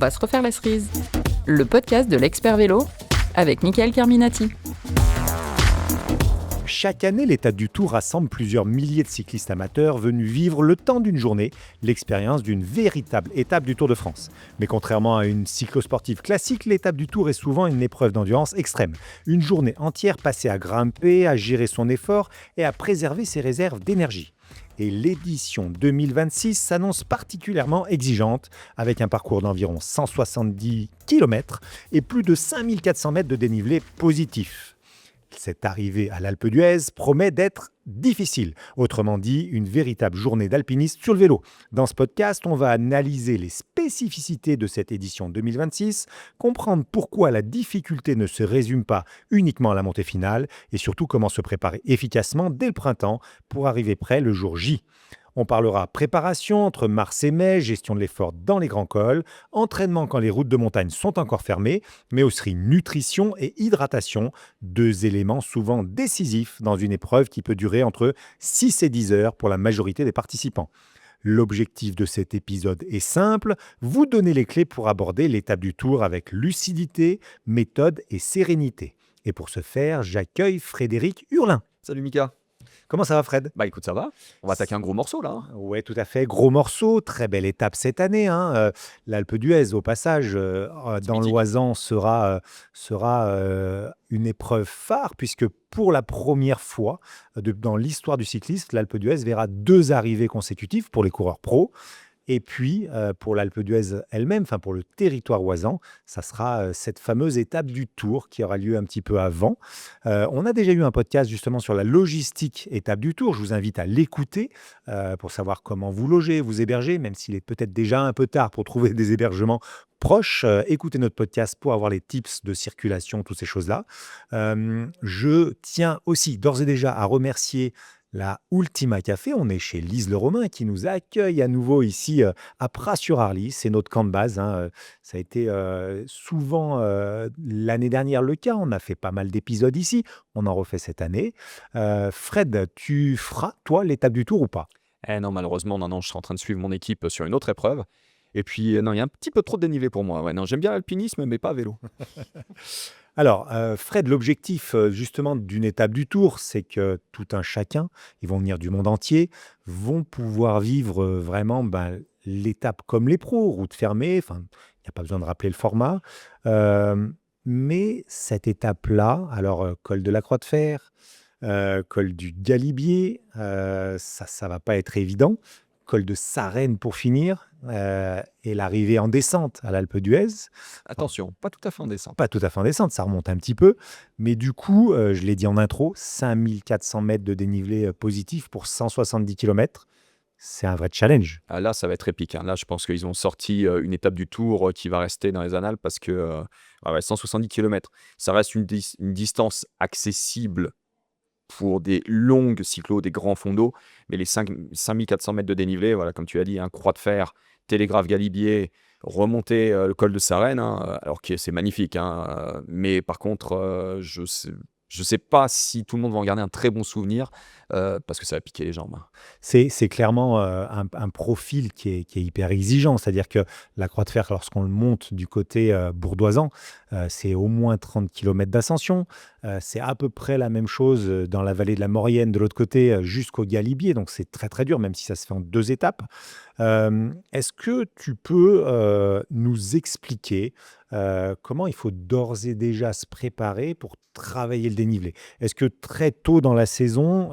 va se refaire la cerise. Le podcast de l'expert vélo avec Michael Carminati. Chaque année, l'étape du Tour rassemble plusieurs milliers de cyclistes amateurs venus vivre le temps d'une journée l'expérience d'une véritable étape du Tour de France. Mais contrairement à une cyclosportive classique, l'étape du Tour est souvent une épreuve d'endurance extrême. Une journée entière passée à grimper, à gérer son effort et à préserver ses réserves d'énergie. Et l'édition 2026 s'annonce particulièrement exigeante, avec un parcours d'environ 170 km et plus de 5400 mètres de dénivelé positif. Cette arrivée à l'Alpe d'Huez promet d'être difficile, autrement dit une véritable journée d'alpiniste sur le vélo. Dans ce podcast, on va analyser les spécificités de cette édition 2026, comprendre pourquoi la difficulté ne se résume pas uniquement à la montée finale et surtout comment se préparer efficacement dès le printemps pour arriver prêt le jour J. On parlera préparation entre mars et mai, gestion de l'effort dans les grands cols, entraînement quand les routes de montagne sont encore fermées, mais aussi nutrition et hydratation, deux éléments souvent décisifs dans une épreuve qui peut durer entre 6 et 10 heures pour la majorité des participants. L'objectif de cet épisode est simple, vous donner les clés pour aborder l'étape du Tour avec lucidité, méthode et sérénité. Et pour ce faire, j'accueille Frédéric Hurlin. Salut Mika. Comment ça va Fred ? Bah écoute, ça va. On va attaquer un gros morceau là. Oui, tout à fait. Gros morceau, très belle étape cette année. L'Alpe d'Huez, au passage, dans mythique. l'Oisans, sera une épreuve phare, puisque pour la première fois dans l'histoire du cyclisme, l'Alpe d'Huez verra 2 arrivées consécutives pour les coureurs pros. Et puis, pour l'Alpe d'Huez elle-même, pour le territoire oisan, ça sera cette fameuse étape du Tour qui aura lieu un petit peu avant. On a déjà eu un podcast justement sur la logistique étape du Tour. Je vous invite à l'écouter pour savoir comment vous loger, vous héberger, même s'il est peut-être déjà un peu tard pour trouver des hébergements proches. Écoutez notre podcast pour avoir les tips de circulation, toutes ces choses-là. Je tiens aussi d'ores et déjà à remercier la Ultima Café. On est chez Lise Le Romain qui nous accueille à nouveau ici à Pras-sur-Arly. C'est notre camp de base. Ça a été souvent l'année dernière le cas. On a fait pas mal d'épisodes ici. On en refait cette année. Fred, tu feras, toi, l'étape du Tour ou pas ? Non, malheureusement, non, je suis en train de suivre mon équipe sur une autre épreuve. Et puis, non, il y a un petit peu trop de dénivelé pour moi. Ouais, non, j'aime bien l'alpinisme, mais pas à vélo. Alors, Fred, l'objectif justement d'une étape du Tour, c'est que tout un chacun, ils vont venir du monde entier, vont pouvoir vivre vraiment l'étape comme les pros, route fermée, il n'y a pas besoin de rappeler le format. Mais cette étape-là, alors col de la Croix de Fer, col du Galibier, ça ne va pas être évident. Col de Sarenne pour finir, et l'arrivée en descente à l'Alpe d'Huez. Attention, pas tout à fait en descente. Pas tout à fait en descente, ça remonte un petit peu. Mais du coup, je l'ai dit en intro, 5400 mètres de dénivelé positif pour 170 km. C'est un vrai challenge. Ah, là, ça va être épique. Là, je pense qu'ils ont sorti une étape du Tour qui va rester dans les annales parce que 170 km, ça reste une distance accessible pour des longues cyclos, des grands fonds d'eau, mais les 5400 mètres de dénivelé, voilà, comme tu as dit, un Croix de Fer, Télégraphe Galibier, remonter le col de Sarenne, alors que c'est magnifique, mais par contre, je sais pas si tout le monde va en garder un très bon souvenir, parce que ça va piquer les jambes. C'est clairement un profil qui est hyper exigeant. C'est-à-dire que la Croix de Fer, lorsqu'on le monte du côté bourdoisan, c'est au moins 30 km d'ascension. C'est à peu près la même chose dans la vallée de la Maurienne, de l'autre côté, jusqu'au Galibier. Donc c'est très très dur, même si ça se fait en 2 étapes. Est-ce que tu peux nous expliquer comment il faut d'ores et déjà se préparer pour travailler le dénivelé ? Est-ce que très tôt dans la saison,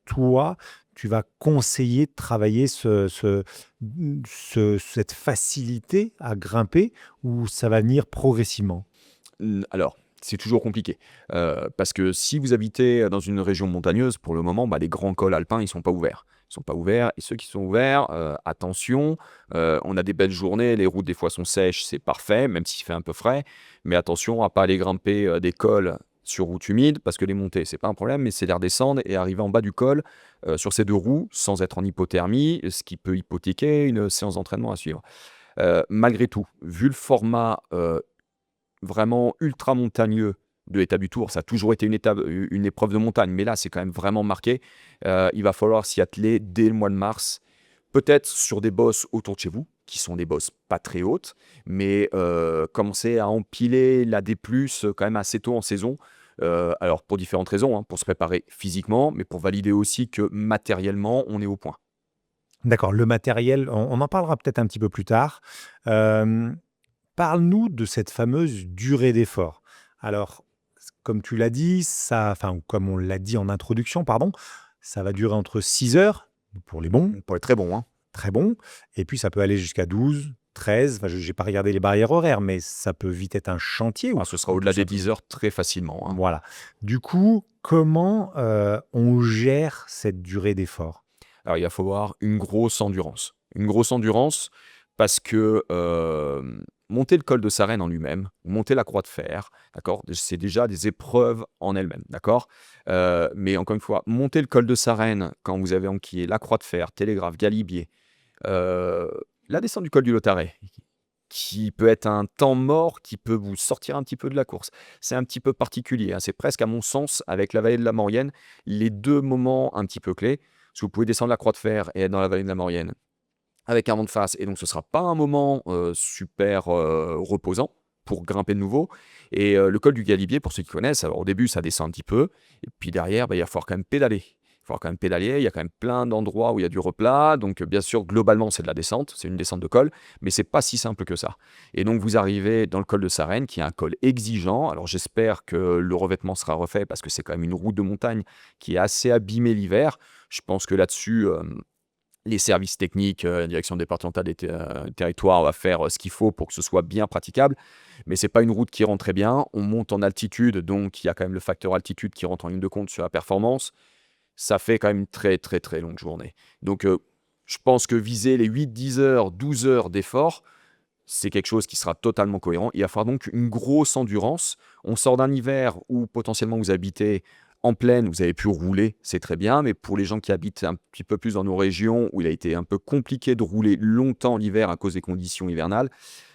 toi, tu vas conseiller de travailler cette facilité à grimper ou ça va venir progressivement ? Alors, c'est toujours compliqué, parce que si vous habitez dans une région montagneuse, pour le moment, les grands cols alpins, ils ne sont pas ouverts. Ils sont pas ouverts, et ceux qui sont ouverts, attention, on a des belles journées, les routes des fois sont sèches, c'est parfait, même s'il fait un peu frais, mais attention à pas aller grimper des cols sur route humide, parce que les montées, c'est pas un problème, mais c'est les redescendre et arriver en bas du col sur ces 2 roues, sans être en hypothermie, ce qui peut hypothéquer une séance d'entraînement à suivre. Malgré tout, vu le format vraiment ultra montagneux de l'étape du Tour, ça a toujours été une épreuve de montagne, mais là, c'est quand même vraiment marqué. Il va falloir s'y atteler dès le mois de mars, peut-être sur des bosses autour de chez vous, qui sont des bosses pas très hautes, mais commencer à empiler la D+, quand même assez tôt en saison. Alors pour différentes raisons, hein, pour se préparer physiquement, mais pour valider aussi que matériellement, on est au point. D'accord, le matériel, on en parlera peut-être un petit peu plus tard. Hem, Parle-nous de cette fameuse durée d'effort. Alors, comme tu l'as dit, ça enfin, ou comme on l'a dit en introduction, pardon, ça va durer entre 6 heures pour les bons, Pour être très bon, hein. très bons, et puis ça peut aller jusqu'à 12, 13. Enfin, je n'ai pas regardé les barrières horaires, mais ça peut vite être un chantier Ah, ce sera ou tout au-delà des simplement 10 heures très facilement, hein. voilà. Du coup, comment, on gère cette durée d'effort? Alors, il va falloir une grosse endurance. Une grosse endurance parce que monter le col de Sarenne en lui-même, monter la Croix de Fer, d'accord, c'est déjà des épreuves en elles-mêmes, d'accord. Mais encore une fois, monter le col de Sarenne quand vous avez enquillé la Croix de Fer, Télégraphe, Galibier, euh, la descente du col du Lautaret, qui peut être un temps mort, qui peut vous sortir un petit peu de la course. C'est un petit peu particulier, hein. C'est presque, à mon sens, avec la vallée de la Maurienne, les deux moments un petit peu clés. Parce que vous pouvez descendre la Croix de Fer et être dans la vallée de la Maurienne avec un vent de face, et donc ce ne sera pas un moment super reposant pour grimper de nouveau. Et le col du Galibier, pour ceux qui connaissent, alors au début ça descend un petit peu, et puis derrière, bah, il va falloir quand même pédaler. Il va falloir quand même pédaler, il y a quand même plein d'endroits où il y a du replat, donc bien sûr, globalement, c'est de la descente, c'est une descente de col, mais c'est pas si simple que ça. Et donc vous arrivez dans le col de Sarenne, qui est un col exigeant. Alors j'espère que le revêtement sera refait, parce que c'est quand même une route de montagne qui est assez abîmée l'hiver. Je pense que là-dessus, les services techniques, la direction départementale des territoires va faire ce qu'il faut pour que ce soit bien praticable. Mais c'est pas une route qui rend très bien. On monte en altitude, donc il y a quand même le facteur altitude qui rentre en ligne de compte sur la performance. Ça fait quand même une très très très longue journée. Donc je pense que viser les 8, 10 heures, 12 heures d'effort, c'est quelque chose qui sera totalement cohérent. Il va falloir donc une grosse endurance. On sort d'un hiver où potentiellement vous habitez en plaine, vous avez pu rouler, c'est très bien, mais pour les gens qui habitent un petit peu plus dans nos régions, où il a été un peu compliqué de rouler longtemps l'hiver à cause des conditions hivernales,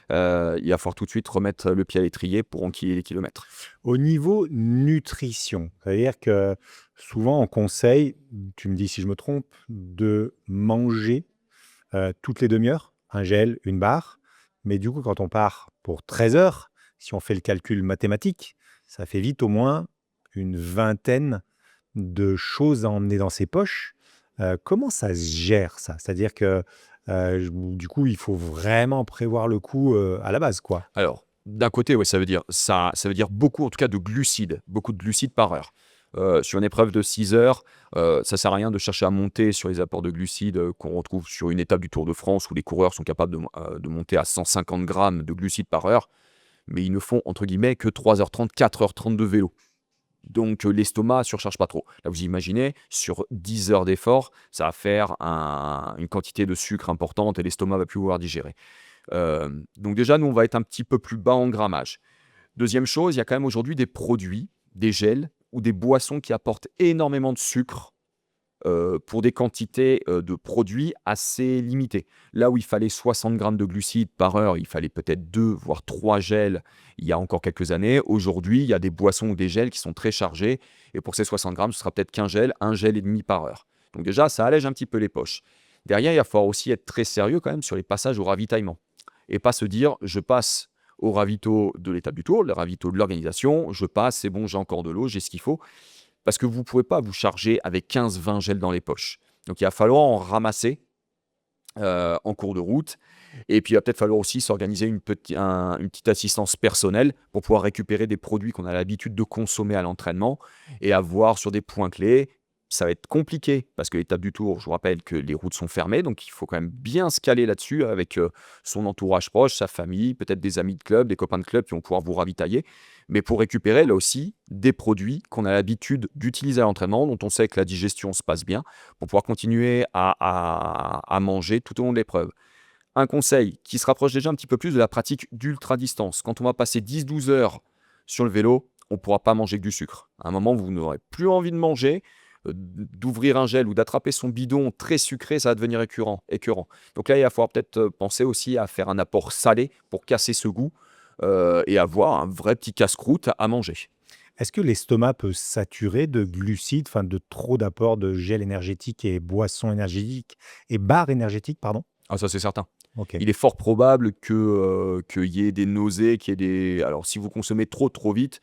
il va falloir tout de suite remettre le pied à l'étrier pour enquiller les kilomètres. Au niveau nutrition, c'est-à-dire que souvent on conseille, tu me dis si je me trompe, de manger, toutes les demi-heures, un gel, une barre. Mais du coup, quand on part pour 13 heures, si on fait le calcul mathématique, ça fait vite au moins une vingtaine de choses à emmener dans ses poches. Comment ça se gère ça? C'est-à-dire que, du coup, il faut vraiment prévoir le coup, à la base, quoi? Alors, d'un côté, ouais, ça veut dire beaucoup, en tout cas, de glucides, beaucoup de glucides par heure. Sur une épreuve de 6 heures, ça sert à rien de chercher à monter sur les apports de glucides qu'on retrouve sur une étape du Tour de France où les coureurs sont capables de monter à 150 grammes de glucides par heure, mais ils ne font, entre guillemets, que 3h30, 4h30 de vélo. Donc l'estomac ne surcharge pas trop. Là, vous imaginez, sur 10 heures d'effort, ça va faire une quantité de sucre importante et l'estomac va plus pouvoir digérer. Donc déjà, nous, on va être un petit peu plus bas en grammage. Deuxième chose, il y a quand même aujourd'hui des produits, des gels ou des boissons qui apportent énormément de sucre pour des quantités de produits assez limitées. Là où il fallait 60 grammes de glucides par heure, il fallait peut-être 2 voire 3 gels il y a encore quelques années. Aujourd'hui, il y a des boissons ou des gels qui sont très chargés, et pour ces 60 grammes, ce sera peut-être qu'un gel, un gel et demi par heure. Donc déjà, ça allège un petit peu les poches. Derrière, il va falloir aussi être très sérieux quand même sur les passages au ravitaillement, et pas se dire, je passe au ravito de l'étape du tour, le ravito de l'organisation, je passe, c'est bon, j'ai encore de l'eau, j'ai ce qu'il faut. Parce que vous ne pouvez pas vous charger avec 15-20 gels dans les poches. Donc il va falloir en ramasser en cours de route. Et puis il va peut-être falloir aussi s'organiser une petite assistance personnelle pour pouvoir récupérer des produits qu'on a l'habitude de consommer à l'entraînement et avoir sur des points clés. Ça va être compliqué parce que l'étape du Tour, je vous rappelle que les routes sont fermées, donc il faut quand même bien se caler là-dessus avec son entourage proche, sa famille, peut-être des amis de club, des copains de club qui vont pouvoir vous ravitailler. Mais pour récupérer là aussi des produits qu'on a l'habitude d'utiliser à l'entraînement, dont on sait que la digestion se passe bien, pour pouvoir continuer à manger tout au long de l'épreuve. Un conseil qui se rapproche déjà un petit peu plus de la pratique d'ultra-distance. Quand on va passer 10-12 heures sur le vélo, on ne pourra pas manger que du sucre. À un moment, vous n'aurez plus envie de manger, d'ouvrir un gel ou d'attraper son bidon très sucré, ça va devenir écœurant. Donc là, il va falloir peut-être penser aussi à faire un apport salé pour casser ce goût et avoir un vrai petit casse-croûte à manger. Est-ce que l'estomac peut saturer de glucides, enfin de trop d'apports de gel énergétique et boissons énergétiques et barres énergétiques, pardon? Ah, ça, c'est certain. Ok. Il est fort probable qu'il y ait des nausées, qu'il y ait des... Alors, si vous consommez trop vite,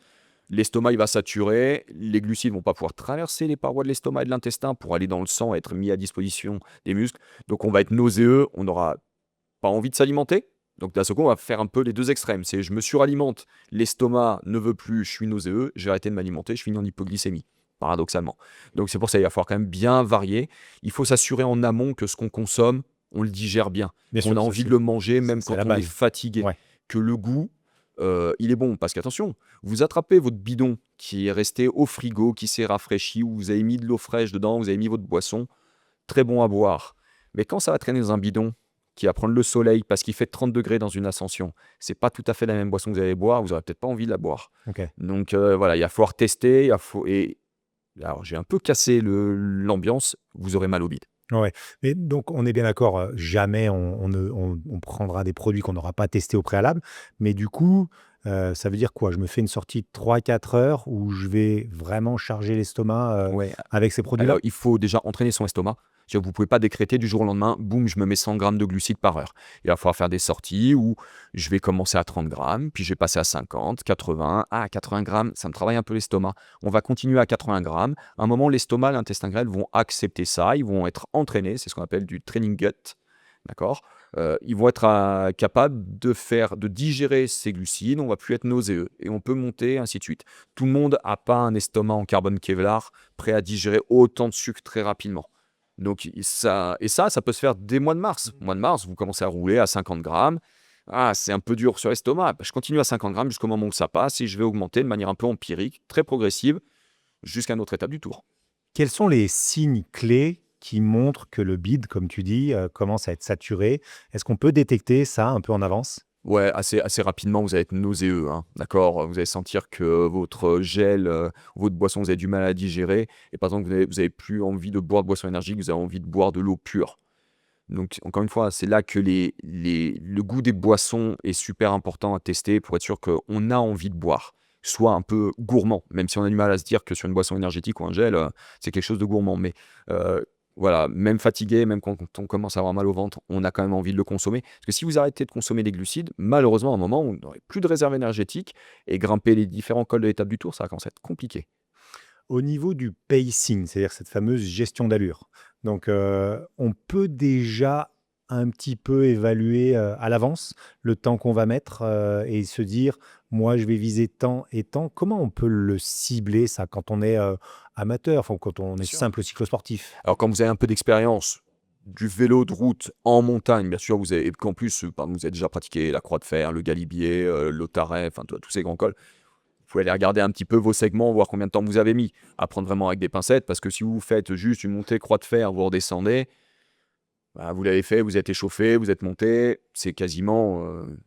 l'estomac, il va saturer, les glucides vont pas pouvoir traverser les parois de l'estomac et de l'intestin pour aller dans le sang et être mis à disposition des muscles. Donc, on va être nauséeux, on n'aura pas envie de s'alimenter. Donc, d'un seul coup, on va faire un peu les deux extrêmes. C'est je me suralimente, l'estomac ne veut plus, je suis nauséeux, j'ai arrêté de m'alimenter, je finis en hypoglycémie, paradoxalement. Donc, c'est pour ça qu'il va falloir quand même bien varier. Il faut s'assurer en amont que ce qu'on consomme, on le digère bien, Bien qu'on sûr, a ça envie de le manger même c'est quand la on est base. fatigué, Ouais. que le goût, il est bon. Parce qu'attention, vous attrapez votre bidon qui est resté au frigo, qui s'est rafraîchi, où vous avez mis de l'eau fraîche dedans, vous avez mis votre boisson, très bon à boire. Mais quand ça va traîner dans un bidon qui va prendre le soleil parce qu'il fait 30 degrés dans une ascension, c'est pas tout à fait la même boisson que vous allez boire, vous aurez peut-être pas envie de la boire. Ok. Donc voilà, il va falloir tester, et alors j'ai un peu cassé l'ambiance, vous aurez mal au bide. Ouais. Mais donc, on est bien d'accord, jamais on prendra des produits qu'on n'aura pas testés au préalable. Mais du coup, ça veut dire quoi? Je me fais une sortie de 3-4 heures où je vais vraiment charger l'estomac, Ouais, avec ces alors, produits-là? il faut déjà entraîner son estomac. C'est-à-dire que vous ne pouvez pas décréter du jour au lendemain, boum, je me mets 100 grammes de glucides par heure. Il va falloir faire des sorties où je vais commencer à 30 grammes, puis je vais passer à 50, 80. Ah, 80 grammes, ça me travaille un peu l'estomac. On va continuer à 80 grammes. À un moment, l'estomac, l'intestin grêle vont accepter ça. Ils vont être entraînés. C'est ce qu'on appelle du training gut. D'accord. Ils vont être capables de digérer ces glucides. On va plus être nauséeux. Et on peut monter, ainsi de suite. Tout le monde n'a pas un estomac en carbone Kevlar prêt à digérer autant de sucre très rapidement. Donc ça peut se faire dès mois de mars. Mois de mars, vous commencez à rouler à 50 grammes. Ah, c'est un peu dur sur l'estomac. Bah, je continue à 50 grammes jusqu'au moment où ça passe et je vais augmenter de manière un peu empirique, très progressive, jusqu'à une autre étape du tour. Quels sont les signes clés qui montrent que le bide, comme tu dis, commence à être saturé? Est-ce qu'on peut détecter ça un peu en avance? Ouais, assez rapidement, vous allez être nauséeux, hein, d'accord? Vous allez sentir que votre gel, votre boisson, vous avez du mal à digérer et par exemple, vous avez plus envie de boire de boisson énergique, vous avez envie de boire de l'eau pure. Donc encore une fois, c'est là que le goût des boissons est super important à tester pour être sûr qu'on a envie de boire. Soit un peu gourmand, même si on a du mal à se dire que sur une boisson énergétique ou un gel, c'est quelque chose de gourmand. Mais voilà, même fatigué, même quand on commence à avoir mal au ventre, on a quand même envie de le consommer. Parce que si vous arrêtez de consommer des glucides, malheureusement, à un moment, on n'aurait plus de réserve énergétique et grimper les différents cols de l'étape du tour, ça va commencer à être compliqué. Au niveau du pacing, c'est-à-dire cette fameuse gestion d'allure, donc on peut déjà un petit peu évaluer, à l'avance le temps qu'on va mettre, et se dire: «Moi, je vais viser tant et tant». Comment on peut le cibler ça quand on est, amateur, enfin quand on Bien est sûr. simple cyclosportif? Alors, quand vous avez un peu d'expérience du vélo de route en montagne, bien sûr, vous avez, et qu'en plus, par exemple, vous avez déjà pratiqué la Croix de Fer, le Galibier, l'Otaret, enfin, tous ces grands cols, vous pouvez aller regarder un petit peu vos segments, voir combien de temps vous avez mis. À prendre vraiment avec des pincettes, parce que si vous faites juste une montée Croix de Fer, vous redescendez, bah, vous l'avez fait, vous êtes échauffé, vous êtes monté, c'est quasiment,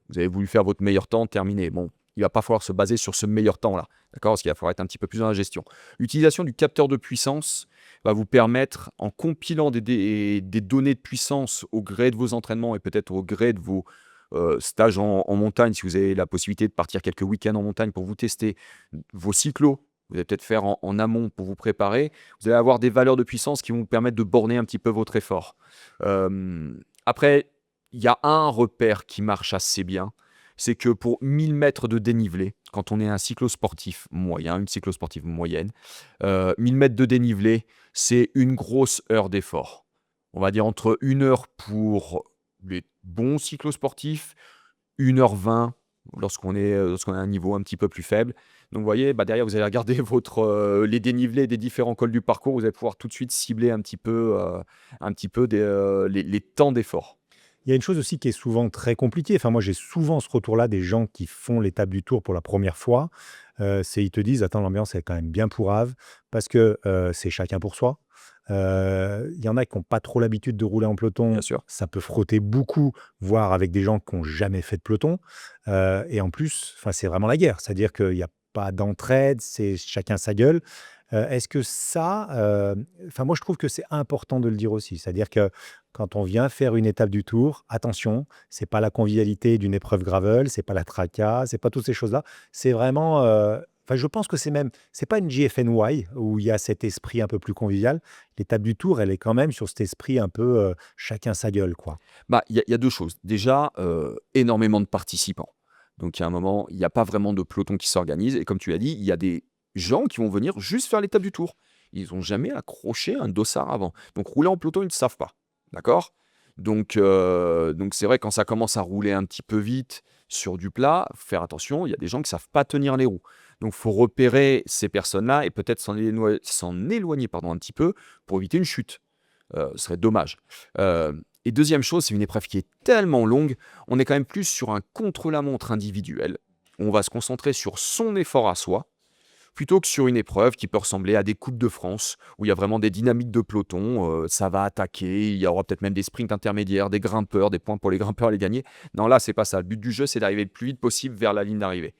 vous avez voulu faire votre meilleur temps, terminé. Bon, il va pas falloir se baser sur ce meilleur temps-là, d'accord? Parce qu'il va falloir être un petit peu plus dans la gestion. L'utilisation du capteur de puissance va vous permettre, en compilant des données de puissance au gré de vos entraînements et peut-être au gré de vos stages en montagne, si vous avez la possibilité de partir quelques week-ends en montagne pour vous tester, vos cyclos, vous allez peut-être faire en amont pour vous préparer, vous allez avoir des valeurs de puissance qui vont vous permettre de borner un petit peu votre effort. Après, il y a un repère qui marche assez bien, c'est que pour 1000 mètres de dénivelé, quand on est un cyclosportif moyen, une cyclosportive moyenne, 1000 mètres de dénivelé, c'est une grosse heure d'effort. On va dire entre 1 heure pour les bons cyclosportifs, 1h20 lorsqu'on est à un niveau un petit peu plus faible. Donc vous voyez, bah, derrière, vous allez regarder les dénivelés des différents cols du parcours, vous allez pouvoir tout de suite cibler un petit peu les temps d'effort. Il y a une chose aussi qui est souvent très compliquée, enfin moi j'ai souvent ce retour-là des gens qui font l'étape du Tour pour la première fois, c'est ils te disent: «Attends, l'ambiance elle est quand même bien pourrave» parce que, c'est chacun pour soi. Il y en a qui ont pas trop l'habitude de rouler en Bien peloton, sûr. ça peut frotter beaucoup, voire avec des gens qui ont jamais fait de peloton, et en plus, enfin c'est vraiment la guerre. C'est-à-dire qu'il y a pas d'entraide, c'est chacun sa gueule. Est-ce que ça, enfin moi je trouve que c'est important de le dire aussi. C'est-à-dire que quand on vient faire une étape du Tour, attention, c'est pas la convivialité d'une épreuve gravel, c'est pas la tracas, c'est pas toutes ces choses-là. C'est vraiment, Enfin, je pense que c'est pas une GFNY où il y a cet esprit un peu plus convivial. L'étape du Tour, elle est quand même sur cet esprit un peu, chacun sa gueule, quoi. Bah, il y a 2 choses. Déjà, énormément de participants. Donc il y a un moment, il y a pas vraiment de peloton qui s'organise et comme tu l'as dit, il y a des gens qui vont venir juste faire l'étape du Tour. Ils ont jamais accroché un dossard avant. Donc rouler en peloton, ils ne savent pas. D'accord? Donc c'est vrai quand ça commence à rouler un petit peu vite sur du plat, faut faire attention, il y a des gens qui savent pas tenir les roues. Donc faut repérer ces personnes-là et peut-être s'en éloigner, pardon, un petit peu pour éviter une chute. Ce serait dommage. Et deuxième chose, c'est une épreuve qui est tellement longue, on est quand même plus sur un contre-la-montre individuel. On va se concentrer sur son effort à soi, plutôt que sur une épreuve qui peut ressembler à des Coupes de France, où il y a vraiment des dynamiques de peloton, ça va attaquer, il y aura peut-être même des sprints intermédiaires, des grimpeurs, des points pour les grimpeurs à les gagner. Non, là, c'est pas ça. Le but du jeu, c'est d'arriver le plus vite possible vers la ligne d'arrivée.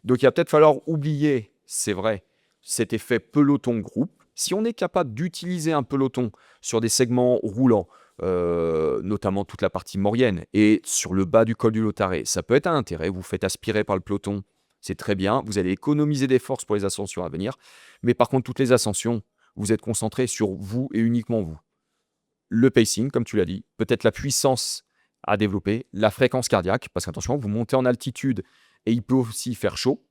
Donc il va peut-être falloir oublier, c'est vrai, cet effet peloton-groupe. Si on est capable d'utiliser un peloton sur des segments roulants, notamment toute la partie maurienne et sur le bas du col du Lautaret, ça peut être un intérêt. Vous faites aspirer par le peloton, c'est très bien. Vous allez économiser des forces pour les ascensions à venir. Mais par contre, toutes les ascensions, vous êtes concentré sur vous et uniquement vous. Le pacing, comme tu l'as dit, peut-être la puissance à développer, la fréquence cardiaque, parce qu'attention, vous montez en altitude et il peut aussi faire chaud.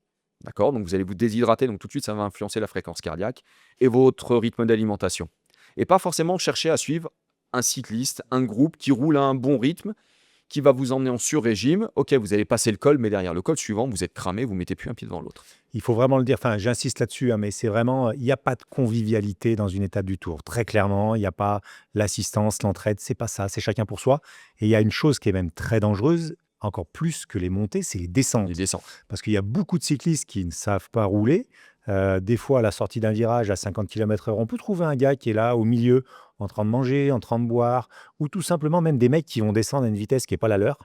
D'accord? Donc vous allez vous déshydrater, donc tout de suite, ça va influencer la fréquence cardiaque et votre rythme d'alimentation. Et pas forcément chercher à suivre un cycliste, un groupe qui roule à un bon rythme, qui va vous emmener en sur-régime. Ok, vous allez passer le col, mais derrière le col suivant, vous êtes cramé, vous ne mettez plus un pied devant l'autre. Il faut vraiment le dire, enfin, j'insiste là-dessus, hein, mais c'est vraiment, il n'y a pas de convivialité dans une étape du Tour. Très clairement, il n'y a pas l'assistance, l'entraide, c'est pas ça, c'est chacun pour soi. Et il y a une chose qui est même très dangereuse, encore plus que les montées, c'est les Les descentes. descentes. Parce qu'il y a beaucoup de cyclistes qui ne savent pas rouler. Des fois, à la sortie d'un virage à 50 km/h, on peut trouver un gars qui est là au milieu, en train de manger, en train de boire, ou tout simplement même des mecs qui vont descendre à une vitesse qui n'est pas la leur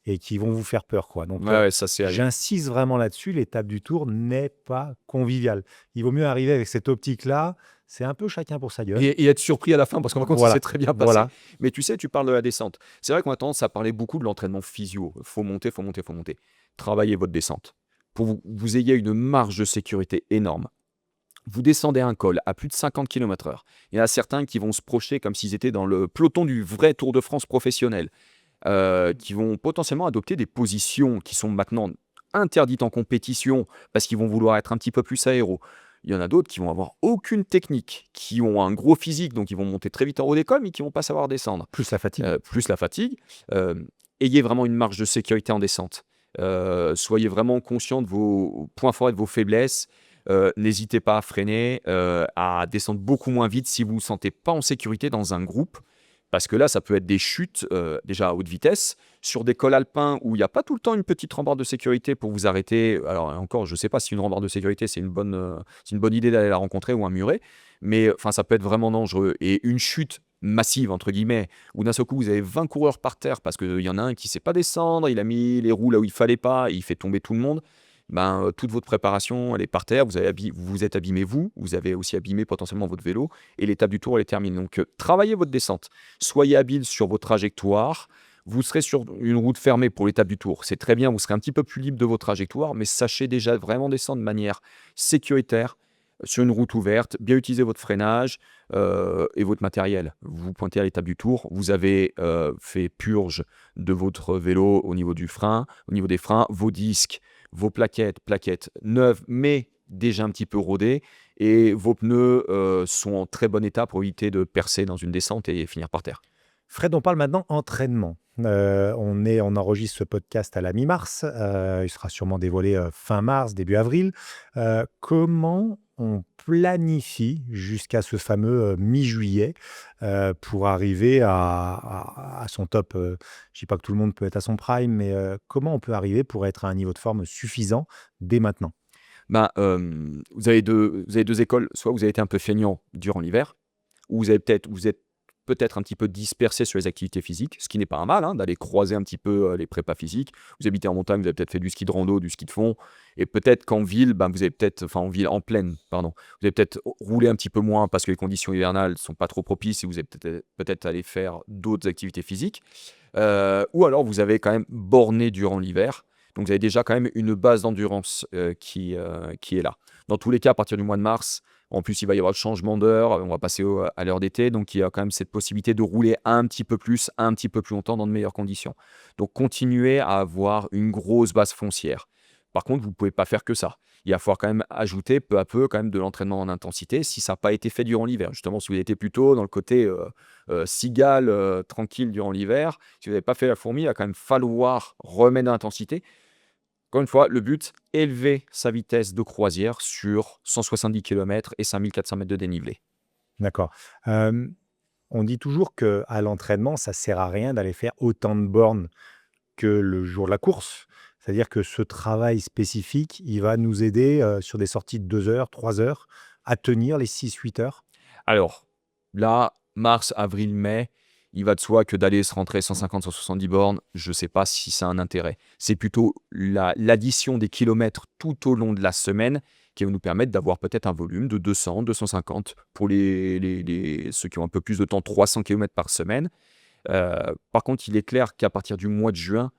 et qui vont vous faire peur, quoi. Donc, Ouais, ça c'est. j'insiste vraiment là-dessus, l'étape du Tour n'est pas conviviale. Il vaut mieux arriver avec cette optique-là. C'est un peu chacun pour sa gueule. Et être surpris à la fin, parce qu'en fin de compte, ça Voilà, s'est très bien passé. voilà. Mais tu sais, tu parles de la descente. C'est vrai qu'on a tendance à parler beaucoup de l'entraînement physio. Faut monter, faut monter, faut monter. Travaillez votre descente. Pour que vous ayez une marge de sécurité énorme. Vous descendez un col à plus de 50 km/h. Il y en a certains qui vont se projeter comme s'ils étaient dans le peloton du vrai Tour de France professionnel, qui vont potentiellement adopter des positions qui sont maintenant interdites en compétition parce qu'ils vont vouloir être un petit peu plus aéro. Il y en a d'autres qui vont avoir aucune technique, qui ont un gros physique, donc ils vont monter très vite en haut des cols, mais qui vont pas savoir descendre. Plus la fatigue. Plus la fatigue. Euh, Ayez vraiment une marge de sécurité en descente. Soyez vraiment conscient de vos points forts et de vos faiblesses. N'hésitez pas à freiner, à descendre beaucoup moins vite si vous ne vous sentez pas en sécurité dans un groupe. Parce que là, ça peut être des chutes déjà à haute vitesse, sur des cols alpins où il n'y a pas tout le temps une petite rambarde de sécurité pour vous arrêter. Alors encore, je ne sais pas si une rambarde de sécurité, c'est une bonne idée d'aller la rencontrer ou un muret, mais enfin, ça peut être vraiment dangereux. Et une chute massive, entre guillemets, où d'un seul coup, vous avez 20 coureurs par terre parce qu'il y en a un qui ne sait pas descendre, il a mis les roues là où il ne fallait pas, et il fait tomber tout le monde. Toute votre préparation, elle est par terre, vous vous êtes abîmé vous avez aussi abîmé potentiellement votre vélo, et l'étape du Tour, elle est terminée. Donc, travaillez votre descente, soyez habile sur vos trajectoires, vous serez sur une route fermée pour l'étape du Tour, c'est très bien, vous serez un petit peu plus libre de vos trajectoires, mais sachez déjà vraiment descendre de manière sécuritaire, sur une route ouverte, bien utiliser votre freinage et votre matériel. Vous pointez à l'étape du Tour, vous avez fait purge de votre vélo au niveau du frein, au niveau des freins, vos disques, vos plaquettes neuves, mais déjà un petit peu rodées, et vos pneus sont en très bon état pour éviter de percer dans une descente et finir par terre. Fred, on parle maintenant entraînement. On enregistre ce podcast à la mi-mars. Il sera sûrement dévoilé fin mars, début avril. Comment on planifie jusqu'à ce fameux mi-juillet pour arriver à son top? Je ne dis pas que tout le monde peut être à son prime, mais comment on peut arriver pour être à un niveau de forme suffisant dès maintenant? Vous avez deux écoles. Soit vous avez été un peu feignant durant l'hiver, ou vous êtes peut-être un petit peu dispersé sur les activités physiques, ce qui n'est pas un mal, hein, d'aller croiser un petit peu les prépas physiques. Vous habitez en montagne, vous avez peut-être fait du ski de rando, du ski de fond, et peut-être qu'en ville, vous avez peut-être, en plaine, pardon, vous avez peut-être roulé un petit peu moins parce que les conditions hivernales ne sont pas trop propices et vous avez peut-être allé faire d'autres activités physiques. Ou alors vous avez quand même borné durant l'hiver. Donc vous avez déjà quand même une base d'endurance qui est là. Dans tous les cas, à partir du mois de mars, en plus il va y avoir le changement d'heure, on va passer à l'heure d'été, donc il y a quand même cette possibilité de rouler un petit peu plus, un petit peu plus longtemps dans de meilleures conditions. Donc continuez à avoir une grosse base foncière. Par contre, vous ne pouvez pas faire que ça. Il va falloir quand même ajouter peu à peu quand même de l'entraînement en intensité si ça n'a pas été fait durant l'hiver. Justement, si vous étiez plutôt dans le côté cigale, tranquille durant l'hiver, si vous n'avez pas fait la fourmi, il va quand même falloir remettre de l'intensité. Encore une fois, le but, élever sa vitesse de croisière sur 170 km et 5400 mètres de dénivelé. D'accord. On dit toujours qu'à l'entraînement, ça sert à rien d'aller faire autant de bornes que le jour de la course. C'est-à-dire que ce travail spécifique, il va nous aider sur des sorties de 2 heures, 3 heures, à tenir les 6-8 heures. Alors, là, mars, avril, mai, il va de soi que d'aller se rentrer 150, 170 bornes, je ne sais pas si ça a un intérêt. C'est plutôt l'addition des kilomètres tout au long de la semaine qui va nous permettre d'avoir peut-être un volume de 200, 250 pour ceux qui ont un peu plus de temps, 300 km par semaine. Par contre, il est clair qu'à partir du mois de juin,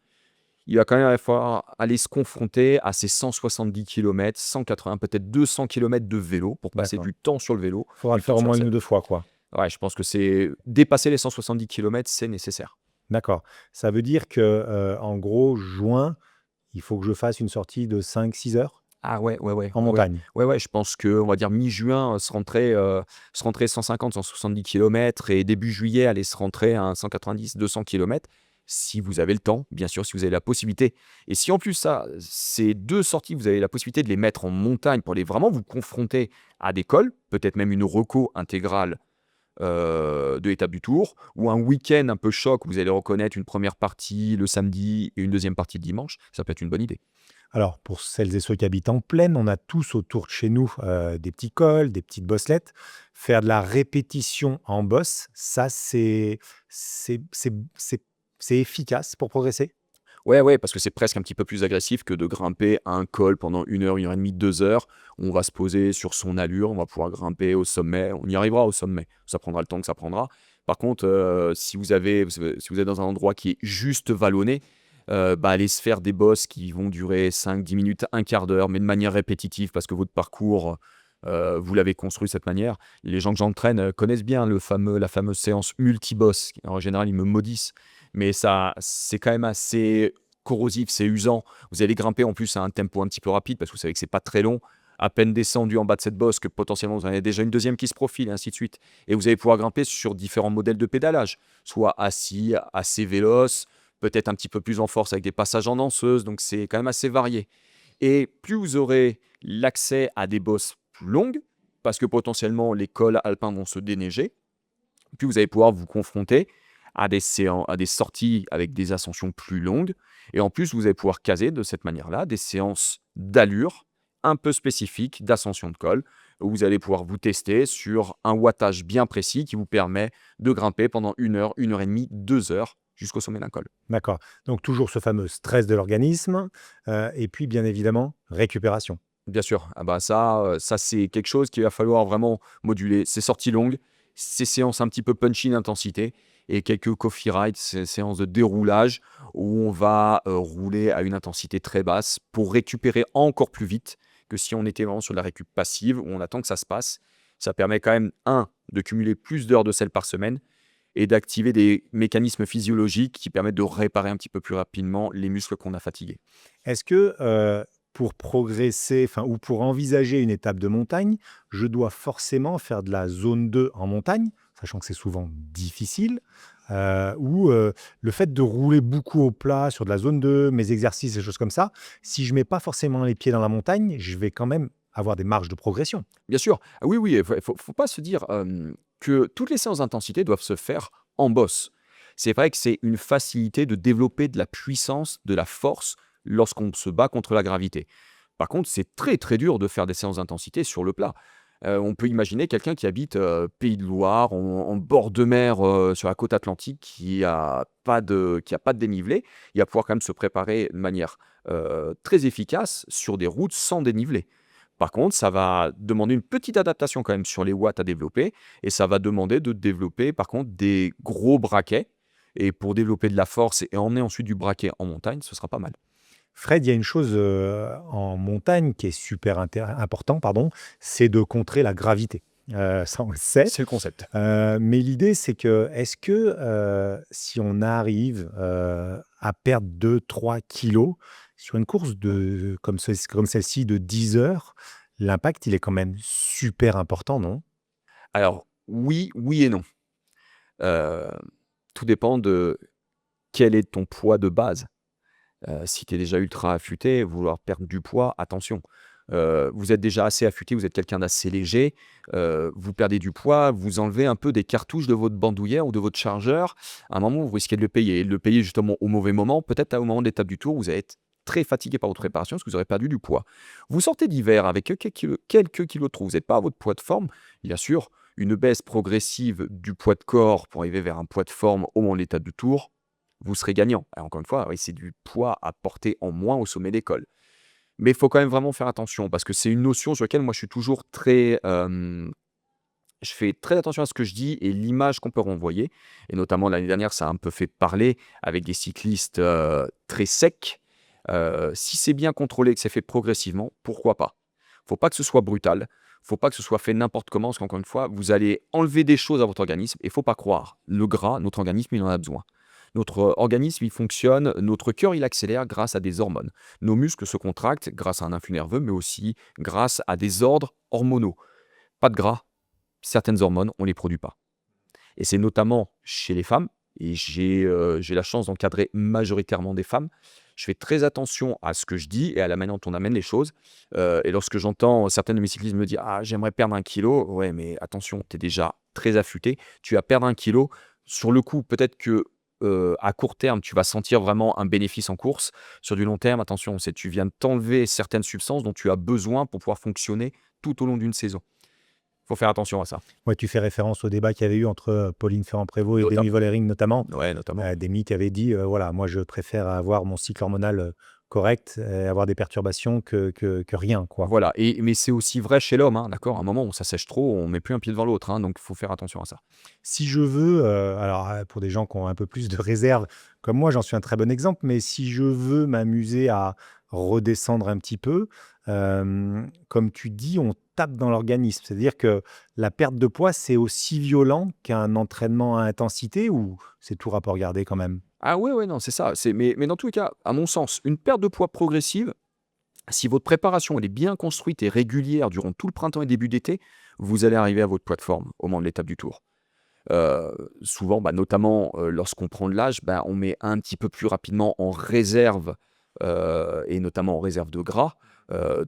il va quand même falloir aller se confronter à ces 170 km, 180, peut-être 200 km de vélo pour passer D'accord. du temps sur le vélo. Il faudra le faire au moins 1 ou 2 fois, quoi. Ouais, je pense que c'est dépasser les 170 km, c'est nécessaire. D'accord. Ça veut dire que, en gros, juin, il faut que je fasse une sortie de 5-6 heures Ah ouais, ouais, ouais, en ouais, ouais. montagne? Ouais, ouais, je pense qu'on va dire mi-juin, se rentrer 150, 170 km et début juillet, aller se rentrer à un 190, 200 km. Si vous avez le temps, bien sûr, si vous avez la possibilité. Et si en plus ça, ces 2 sorties, vous avez la possibilité de les mettre en montagne pour aller vraiment vous confronter à des cols, peut-être même une reco intégrale de l'étape du Tour, ou un week-end un peu choc où vous allez reconnaître une première partie le samedi et une deuxième partie le dimanche, ça peut être une bonne idée. Alors, pour celles et ceux qui habitent en plaine, on a tous autour de chez nous des petits cols, des petites bosselettes. Faire de la répétition en bosse, ça, c'est, c'est, c'est- c'est efficace pour progresser. Ouais, ouais, parce que c'est presque un petit peu plus agressif que de grimper à un col pendant 1 heure et demie, 2 heures. On va se poser sur son allure, on va pouvoir grimper au sommet. On y arrivera au sommet. Ça prendra le temps que ça prendra. Par contre, si vous êtes dans un endroit qui est juste vallonné, allez se faire des bosses qui vont durer 5, 10 minutes, un quart d'heure, mais de manière répétitive parce que votre parcours, vous l'avez construit de cette manière. Les gens que j'entraîne connaissent bien la fameuse séance multi-boss. En général, ils me maudissent. Mais ça, c'est quand même assez corrosif, c'est usant. Vous allez grimper en plus à un tempo un petit peu rapide parce que vous savez que c'est pas très long. À peine descendu en bas de cette bosse que potentiellement vous en avez déjà une deuxième qui se profile et ainsi de suite. Et vous allez pouvoir grimper sur différents modèles de pédalage, soit assis, assez véloce, peut-être un petit peu plus en force avec des passages en danseuse. Donc c'est quand même assez varié. Et plus vous aurez l'accès à des bosses plus longues, parce que potentiellement les cols alpins vont se déneiger, plus vous allez pouvoir vous confronter à des sorties avec des ascensions plus longues. Et en plus, vous allez pouvoir caser de cette manière-là des séances d'allure un peu spécifiques d'ascension de col, où vous allez pouvoir vous tester sur un wattage bien précis qui vous permet de grimper pendant 1 heure et demie, 2 heures jusqu'au sommet d'un col. D'accord. Donc, toujours ce fameux stress de l'organisme. Et puis, bien évidemment, récupération. Bien sûr, ah bah ça c'est quelque chose qu'il va falloir vraiment moduler. Ces sorties longues, ces séances un petit peu punchy d'intensité et quelques coffee rides, ces séances de déroulage où on va rouler à une intensité très basse pour récupérer encore plus vite que si on était vraiment sur la récup passive où on attend que ça se passe. Ça permet quand même, de cumuler plus d'heures de sel par semaine et d'activer des mécanismes physiologiques qui permettent de réparer un petit peu plus rapidement les muscles qu'on a fatigués. Est-ce que pour progresser, enfin, ou pour envisager une étape de montagne, je dois forcément faire de la zone 2 en montagne, sachant que c'est souvent difficile, ou le fait de rouler beaucoup au plat sur de la zone 2, mes exercices, des choses comme ça, si je mets pas forcément les pieds dans la montagne, je vais quand même avoir des marges de progression. Bien sûr. Ah oui, oui, faut pas se dire, que toutes les séances d'intensité doivent se faire en bosse. C'est vrai que c'est une facilité de développer de la puissance, de la force lorsqu'on se bat contre la gravité. Par contre, c'est très, très dur de faire des séances d'intensité sur le plat. On peut imaginer quelqu'un qui habite, Pays de Loire, en bord de mer, sur la côte atlantique, qui a pas de dénivelé. Il va pouvoir quand même se préparer de manière, très efficace sur des routes sans dénivelé. Par contre, ça va demander une petite adaptation quand même sur les watts à développer et ça va demander de développer par contre des gros braquets et pour développer de la force et emmener ensuite du braquet en montagne, ce sera pas mal. Fred, il y a une chose en montagne qui est super important, pardon, c'est de contrer la gravité. Ça, on le sait. C'est le concept. Mais l'idée, c'est que, est-ce que si on arrive à perdre 2, 3 kilos sur une course comme celle-ci de 10 heures, l'impact, il est quand même super important, non? Alors, oui, oui et non. Heu, Tout dépend de quel est ton poids de base. Si tu es déjà ultra affûté, vouloir perdre du poids, attention. Vous êtes déjà assez affûté, vous êtes quelqu'un d'assez léger, vous perdez du poids, vous enlevez un peu des cartouches de votre bandoulière ou de votre chargeur. À un moment, vous risquez de le payer et de le payer justement au mauvais moment. Peut-être au moment de l'étape du tour, vous allez être très fatigué par votre préparation parce que vous aurez perdu du poids. Vous sortez d'hiver avec quelques kilos de trop, vous n'êtes pas à votre poids de forme. Bien sûr, une baisse progressive du poids de corps pour arriver vers un poids de forme au moment de l'étape du tour, vous serez gagnant. Et encore une fois, oui, c'est du poids à porter en moins au sommet des cols. Mais il faut quand même vraiment faire attention parce que c'est une notion sur laquelle moi je suis toujours très, je fais très attention à ce que je dis et l'image qu'on peut renvoyer. Et notamment l'année dernière, ça a un peu fait parler avec des cyclistes très secs. Si c'est bien contrôlé, que c'est fait progressivement, pourquoi pas? Faut pas que ce soit brutal. Faut pas que ce soit fait n'importe comment, parce qu'encore une fois, vous allez enlever des choses à votre organisme. Et faut pas croire, le gras, notre organisme, il en a besoin. Notre organisme, il fonctionne, notre cœur, il accélère grâce à des hormones. Nos muscles se contractent grâce à un influx nerveux, mais aussi grâce à des ordres hormonaux. Pas de gras, certaines hormones, on ne les produit pas. Et c'est notamment chez les femmes, et j'ai la chance d'encadrer majoritairement des femmes. Je fais très attention à ce que je dis et à la manière dont on amène les choses. Et lorsque j'entends certaines de mes cyclistes me dire: «Ah, j'aimerais perdre 1 kilo», ouais, mais attention, tu es déjà très affûté. Tu vas perdre 1 kilo. Sur le coup, peut-être que à court terme, tu vas sentir vraiment un bénéfice en course. Sur du long terme, attention, c'est tu viens de t'enlever certaines substances dont tu as besoin pour pouvoir fonctionner tout au long d'une saison. Il faut faire attention à ça. Ouais, tu fais référence au débat qu'il y avait eu entre Pauline Ferrand-Prévot et Notam Demi Vollering notamment. Ouais, notamment. Demi qui avait dit, voilà, moi je préfère avoir mon cycle hormonal correct, et avoir des perturbations que rien, quoi. Voilà, mais c'est aussi vrai chez l'homme, hein, d'accord? À un moment, on s'assèche trop, on met plus un pied devant l'autre, hein, donc il faut faire attention à ça. Si je veux, alors pour des gens qui ont un peu plus de réserve, comme moi, j'en suis un très bon exemple, mais si je veux m'amuser à redescendre un petit peu, comme tu dis, on tape dans l'organisme. C'est-à-dire que la perte de poids, c'est aussi violent qu'un entraînement à intensité ou c'est tout rapport gardé quand même? Ah ouais, ouais, non, c'est ça, mais dans tous les cas, à mon sens, une perte de poids progressive, si votre préparation, elle est bien construite et régulière durant tout le printemps et début d'été, vous allez arriver à votre poids de forme au moment de l'étape du Tour. Souvent, bah, notamment, lorsqu'on prend de l'âge, bah, on met un petit peu plus rapidement en réserve, et notamment en réserve de gras,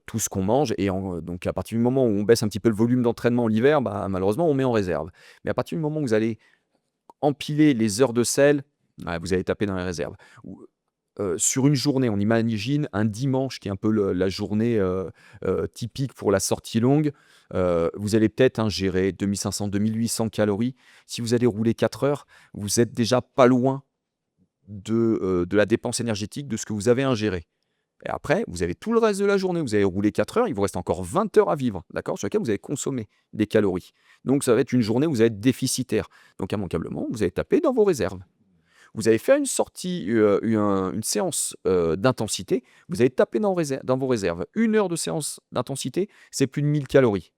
tout ce qu'on mange donc à partir du moment où on baisse un petit peu le volume d'entraînement l'hiver, bah, malheureusement, on met en réserve. Mais à partir du moment où vous allez empiler les heures de sel, ouais, vous allez taper dans les réserves. Ou, sur une journée, on imagine un dimanche qui est un peu la journée typique pour la sortie longue. Vous allez peut-être ingérer 2 500-2 800 calories. Si vous allez rouler 4 heures, vous êtes déjà pas loin de la dépense énergétique de ce que vous avez ingéré. Et après, vous avez tout le reste de la journée. Vous avez roulé 4 heures, il vous reste encore 20 heures à vivre, d'accord? Sur lesquelles vous avez consommé des calories. Donc ça va être une journée où vous allez être déficitaire. Donc immanquablement, vous allez taper dans vos réserves. Vous allez faire une sortie, une séance d'intensité, vous allez taper dans vos réserves. 1 heure de séance d'intensité, c'est plus de 1000 calories.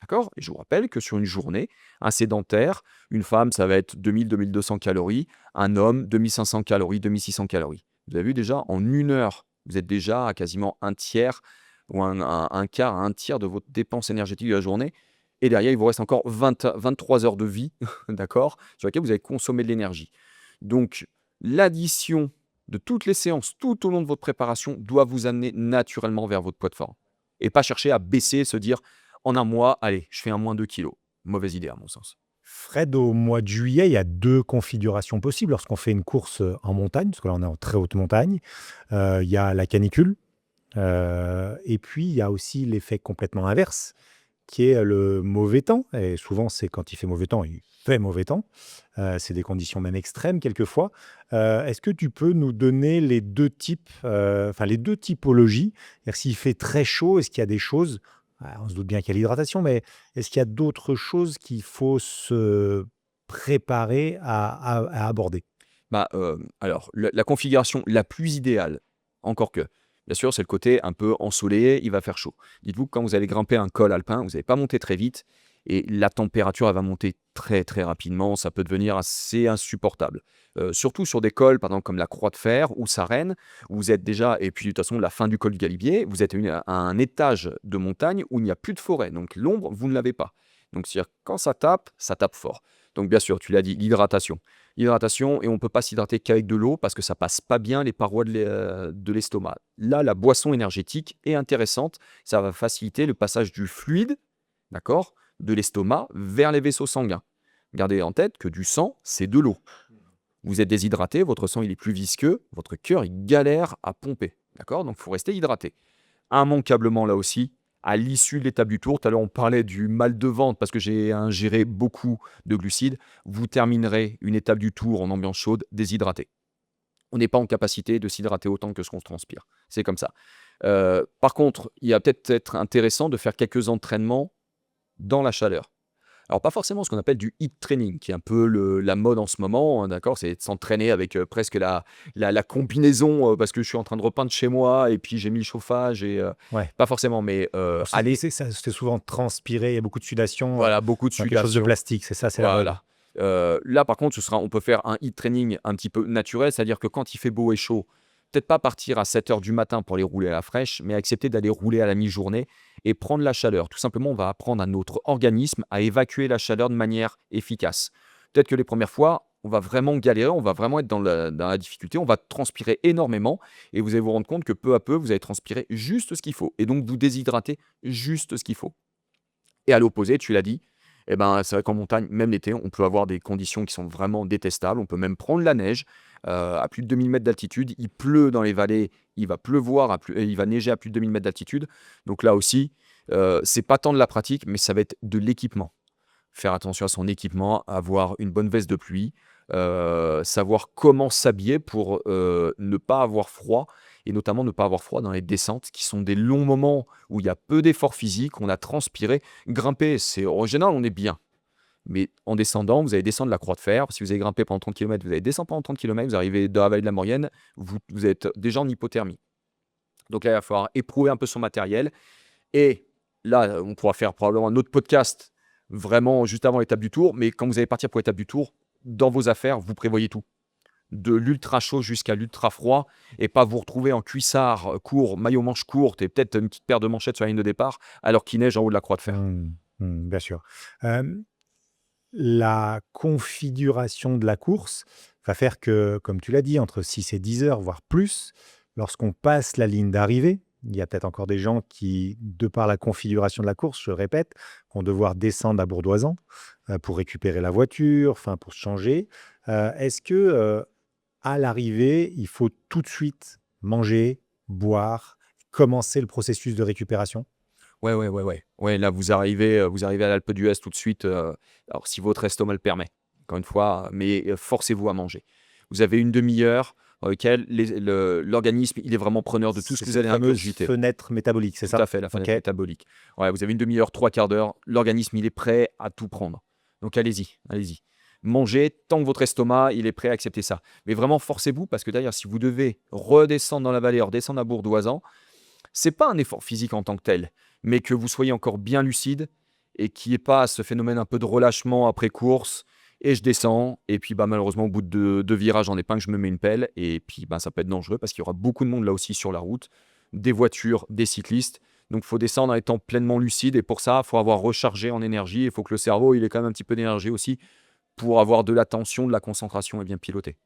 D'accord? Et je vous rappelle que sur une journée, un sédentaire, une femme, ça va être 2000-2200 calories, un homme, 2500 calories, 2600 calories. Vous avez vu déjà, en 1 heure, vous êtes déjà à quasiment un tiers ou un quart à un tiers de votre dépense énergétique de la journée. Et derrière, il vous reste encore 23 heures de vie, d'accord, sur lesquelles vous avez consommé de l'énergie. Donc, l'addition de toutes les séances tout au long de votre préparation doit vous amener naturellement vers votre poids de forme. Et pas chercher à baisser, se dire en un mois, allez, je fais un moins 2 kilos. Mauvaise idée à mon sens. Fred, au mois de juillet, il y a 2 configurations possibles lorsqu'on fait une course, en montagne, parce que là, on est en très haute montagne. Il y a la canicule, et puis il y a aussi l'effet complètement inverse, qui est le mauvais temps et souvent, c'est quand il fait mauvais temps, il fait mauvais temps. C'est des conditions même extrêmes quelquefois. Est-ce que tu peux nous donner les 2 types, enfin les 2 typologies? C'est-à-dire s'il fait très chaud, est-ce qu'il y a des choses on se doute bien qu'il y a l'hydratation, mais est-ce qu'il y a d'autres choses qu'il faut se préparer à aborder? Bah, alors, la configuration la plus idéale, encore que, Bien sûr, c'est le côté un peu ensoleillé, il va faire chaud. Dites-vous que quand vous allez grimper un col alpin, vous n'allez pas monter très vite et la température elle va monter très très rapidement, ça peut devenir assez insupportable. Surtout sur des cols, par exemple comme la Croix de Fer ou Sarenne, où vous êtes déjà, et puis de toute façon la fin du col du Galibier, vous êtes à un étage de montagne où il n'y a plus de forêt, donc l'ombre, vous ne l'avez pas. Donc c'est-à-dire quand ça tape fort. Donc bien sûr, tu l'as dit, l'hydratation. L'hydratation, et on ne peut pas s'hydrater qu'avec de l'eau parce que ça passe pas bien les parois de l'estomac. Là, la boisson énergétique est intéressante, ça va faciliter le passage du fluide, d'accord, de l'estomac vers les vaisseaux sanguins. Gardez en tête que du sang, c'est de l'eau. Vous êtes déshydraté, votre sang il est plus visqueux, votre cœur il galère à pomper, d'accord. Donc il faut rester hydraté. Immanquablement là aussi, à l'issue de l'étape du tour, tout à l'heure on parlait du mal de ventre parce que j'ai ingéré beaucoup de glucides, vous terminerez une étape du tour en ambiance chaude déshydraté. On n'est pas en capacité de s'hydrater autant que ce qu'on transpire. C'est comme ça. Par contre, il y a peut-être être intéressant de faire quelques entraînements dans la chaleur. Alors pas forcément ce qu'on appelle du heat training, qui est un peu la mode en ce moment, hein, d'accord? C'est de s'entraîner avec presque la combinaison, parce que je suis en train de repeindre chez moi et puis j'ai mis le chauffage et Ouais. pas forcément, mais Allez, c'est souvent transpiré, il y a beaucoup de sudation, voilà, beaucoup de dans quelque chose de sudation. plastique, c'est ça, c'est la mode. Voilà. Là, par contre, on peut faire un heat training un petit peu naturel, c'est-à-dire que quand il fait beau et chaud, peut-être pas partir à 7 heures du matin pour aller rouler à la fraîche, mais accepter d'aller rouler à la mi-journée et prendre la chaleur. Tout simplement, on va apprendre à notre organisme à évacuer la chaleur de manière efficace. Peut-être que les premières fois, on va vraiment galérer, on va vraiment être dans la difficulté, on va transpirer énormément et vous allez vous rendre compte que peu à peu, vous allez transpirer juste ce qu'il faut et donc vous déshydrater juste ce qu'il faut. Et à l'opposé, tu l'as dit, eh ben, c'est vrai qu'en montagne, même l'été, on peut avoir des conditions qui sont vraiment détestables. On peut même prendre la neige à plus de 2000 mètres d'altitude. Il pleut dans les vallées, il va pleuvoir, il va neiger à plus de 2000 mètres d'altitude. Donc là aussi, c'est pas tant de la pratique, mais ça va être de l'équipement. Faire attention à son équipement, avoir une bonne veste de pluie, savoir comment s'habiller pour ne pas avoir froid et notamment ne pas avoir froid dans les descentes qui sont des longs moments où il y a peu d'efforts physiques, on a transpiré. Grimper, c'est en général, on est bien. Mais en descendant, vous allez descendre la Croix de Fer. Si vous avez grimpé pendant 30 km, vous allez descendre pendant 30 km, vous arrivez dans la vallée de la Maurienne, vous êtes déjà en hypothermie. Donc là, il va falloir éprouver un peu son matériel. Et là, on pourra faire probablement un autre podcast vraiment juste avant l'étape du tour. Mais quand vous allez partir pour l'étape du tour, dans vos affaires, vous prévoyez tout. De l'ultra chaud jusqu'à l'ultra froid et pas vous retrouver en cuissard court, maillot manche courte et peut-être une petite paire de manchettes sur la ligne de départ alors qu'il neige en haut de la Croix de Fer. Bien sûr. La configuration de la course va faire que, comme tu l'as dit, entre 6 et 10 heures, voire plus, lorsqu'on passe la ligne d'arrivée, il y a peut-être encore des gens qui, de par la configuration de la course, je répète, vont devoir descendre à Bourdoisan pour récupérer la voiture, enfin pour se changer. Est-ce que à l'arrivée, il faut tout de suite manger, boire, commencer le processus de récupération? Ouais, ouais, ouais, ouais. Ouais, là, vous arrivez à l'Alpe d'Huez tout de suite, alors si votre estomac le permet, encore une fois, mais forcez-vous à manger. Vous avez une demi-heure dans laquelle l'organisme, il est vraiment preneur de tout ce C'est que vous cette allez fameuse ingurgiter. fenêtre métabolique, c'est Tout ça? à fait, la fenêtre Ok. métabolique. Ouais, vous avez une demi-heure, 3/4 d'heure, l'organisme, il est prêt à tout prendre. Donc allez-y, allez-y. Mangez tant que votre estomac, il est prêt à accepter ça. Mais vraiment, forcez-vous parce que d'ailleurs, si vous devez redescendre dans la vallée, redescendre à Bourdoisan, c'est pas un effort physique en tant que tel, mais que vous soyez encore bien lucide et qu'il n'y ait pas ce phénomène un peu de relâchement après course. Et je descends, et puis bah, malheureusement, au bout de 2 virages en épingle, je me mets une pelle, et puis bah, ça peut être dangereux parce qu'il y aura beaucoup de monde là aussi sur la route, des voitures, des cyclistes. Donc il faut descendre en étant pleinement lucide, et pour ça, il faut avoir rechargé en énergie, il faut que le cerveau il ait quand même un petit peu d'énergie aussi pour avoir de l'attention, de la concentration et bien piloter.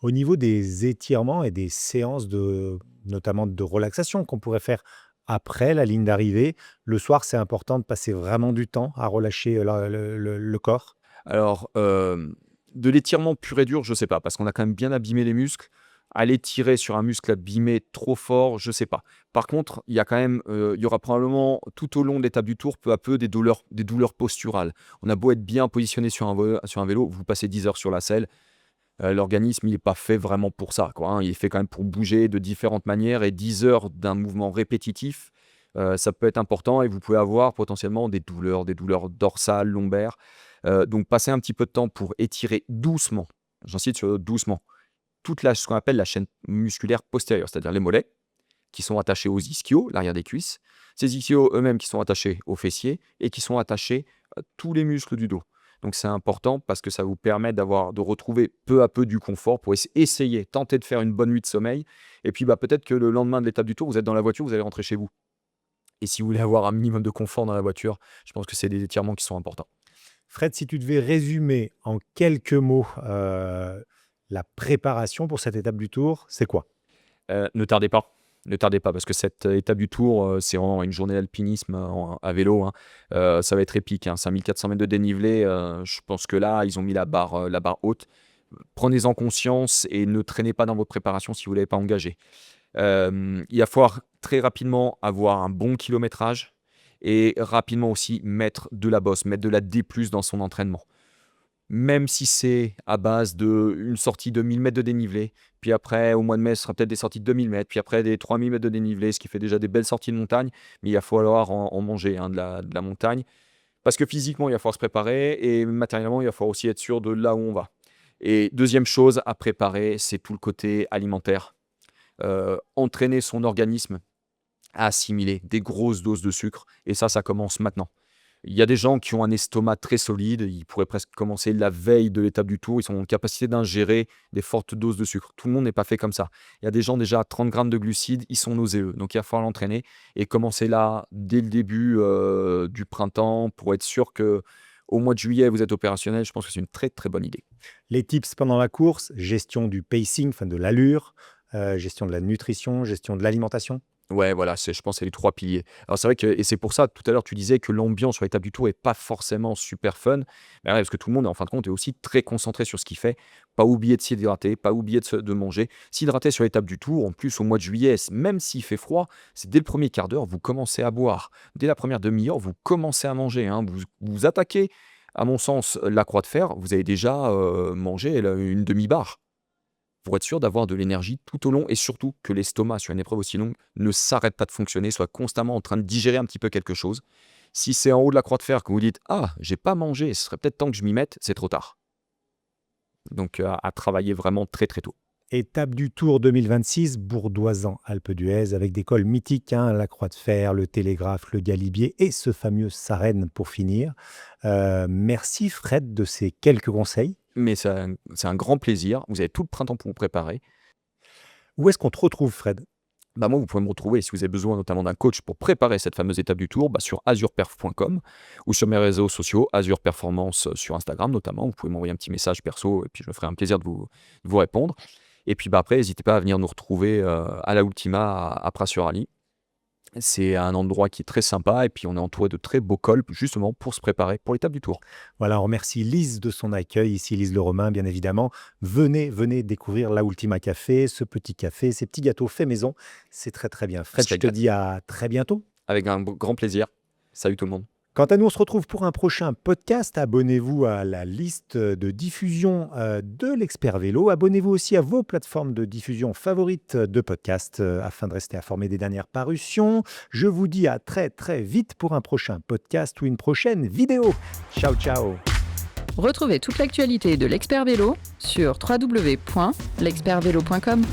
Au niveau des étirements et des séances notamment de relaxation qu'on pourrait faire après la ligne d'arrivée, le soir, c'est important de passer vraiment du temps à relâcher le corps. Alors, de l'étirement pur et dur, je sais pas, parce qu'on a quand même bien abîmé les muscles. Aller tirer sur un muscle abîmé trop fort, je sais pas. Par contre, il y a quand même, il y aura probablement tout au long de l'étape du tour, peu à peu, des douleurs posturales. On a beau être bien positionné sur un vélo, vous passez 10 heures sur la selle, l'organisme, il est pas fait vraiment pour ça, quoi, hein. Il est fait quand même pour bouger de différentes manières et 10 heures d'un mouvement répétitif, ça peut être important et vous pouvez avoir potentiellement des douleurs dorsales, lombaires. Donc passez un petit peu de temps pour étirer doucement, j'insiste sur doucement, ce qu'on appelle la chaîne musculaire postérieure, c'est-à-dire les mollets, qui sont attachés aux ischios, l'arrière des cuisses. Ces ischios eux-mêmes qui sont attachés aux fessiers et qui sont attachés à tous les muscles du dos. Donc c'est important parce que ça vous permet de retrouver peu à peu du confort pour essayer, tenter de faire une bonne nuit de sommeil. Et puis peut-être que le lendemain de l'étape du tour, vous êtes dans la voiture, vous allez rentrer chez vous. Et si vous voulez avoir un minimum de confort dans la voiture, je pense que c'est des étirements qui sont importants. Fred, si tu devais résumer en quelques mots la préparation pour cette étape du Tour, c'est quoi? Ne tardez pas. Ne tardez pas parce que cette étape du Tour, c'est vraiment une journée d'alpinisme à vélo, hein. Ça va être épique, hein. 5400 mètres de dénivelé. Je pense que là, ils ont mis la barre haute. Prenez-en conscience et ne traînez pas dans votre préparation si vous ne l'avez pas engagé. Il va falloir très rapidement avoir un bon kilométrage et rapidement aussi mettre de la bosse, mettre de la D+, dans son entraînement. Même si c'est à base d'une sortie de 1000 mètres de dénivelé, puis après, au mois de mai, ce sera peut-être des sorties de 2000 mètres, puis après des 3000 mètres de dénivelé, ce qui fait déjà des belles sorties de montagne, mais il va falloir en manger, hein, de la montagne. Parce que physiquement, il va falloir se préparer et matériellement, il va falloir aussi être sûr de là où on va. Et deuxième chose à préparer, c'est tout le côté alimentaire. Entraîner son organisme à assimiler des grosses doses de sucre, et ça commence maintenant. Il y a des gens qui ont un estomac très solide, ils pourraient presque commencer la veille de l'étape du Tour, ils sont en capacité d'ingérer des fortes doses de sucre. Tout le monde n'est pas fait comme ça. Il y a des gens déjà à 30 grammes de glucides, ils sont nauséeux, donc il va falloir l'entraîner et commencer là dès le début du printemps pour être sûr que au mois de juillet vous êtes opérationnel. Je pense que c'est une très très bonne idée. Les tips pendant la course, gestion du pacing, enfin de l'allure, gestion de la nutrition, gestion de l'alimentation. Ouais, voilà, je pense que c'est les 3 piliers. Alors c'est vrai que et c'est pour ça, tout à l'heure, tu disais que l'ambiance sur l'étape du Tour est pas forcément super fun. Ouais, parce que tout le monde, en fin de compte, est aussi très concentré sur ce qu'il fait. Pas oublier de s'hydrater, pas oublier de manger. S'hydrater sur l'étape du Tour, en plus, au mois de juillet, même s'il fait froid, c'est dès le premier quart d'heure, vous commencez à boire. Dès la première demi-heure, vous commencez à manger, hein. Vous attaquez, à mon sens, la croix de fer, vous avez déjà mangé une demi-barre pour être sûr d'avoir de l'énergie tout au long et surtout que l'estomac, sur une épreuve aussi longue, ne s'arrête pas de fonctionner, soit constamment en train de digérer un petit peu quelque chose. Si c'est en haut de la croix de fer que vous dites « Ah, j'ai pas mangé, ce serait peut-être temps que je m'y mette », c'est trop tard. Donc à travailler vraiment très très tôt. Étape du Tour 2026, Bourdoisan, Alpe d'Huez, avec des cols mythiques, hein, la Croix de Fer, le Télégraphe, le Galibier et ce fameux Sarenne pour finir. Merci Fred de ces quelques conseils. Mais c'est un grand plaisir. Vous avez tout le printemps pour vous préparer. Où est-ce qu'on te retrouve, Fred? Moi, vous pouvez me retrouver si vous avez besoin notamment d'un coach pour préparer cette fameuse étape du Tour, sur azurperf.com ou sur mes réseaux sociaux, Azur Performance sur Instagram notamment. Vous pouvez m'envoyer un petit message perso et puis je me ferai un plaisir de vous répondre. Et puis après, n'hésitez pas à venir nous retrouver à la Ultima à Pras-sur-Allie. C'est un endroit qui est très sympa et puis on est entouré de très beaux cols justement pour se préparer pour l'étape du Tour. Voilà, on remercie Lise de son accueil, ici Lise Le Romain, bien évidemment. Venez découvrir la Ultima Café, ce petit café, ces petits gâteaux faits maison. C'est très très bien. Fred, je te dis à très bientôt. Avec un grand plaisir. Salut tout le monde. Quant à nous, on se retrouve pour un prochain podcast. Abonnez-vous à la liste de diffusion de l'Expert Vélo. Abonnez-vous aussi à vos plateformes de diffusion favorites de podcasts afin de rester informé des dernières parutions. Je vous dis à très très vite pour un prochain podcast ou une prochaine vidéo. Ciao ciao. Retrouvez toute l'actualité de l'Expert Vélo sur www.l'expertvélo.com.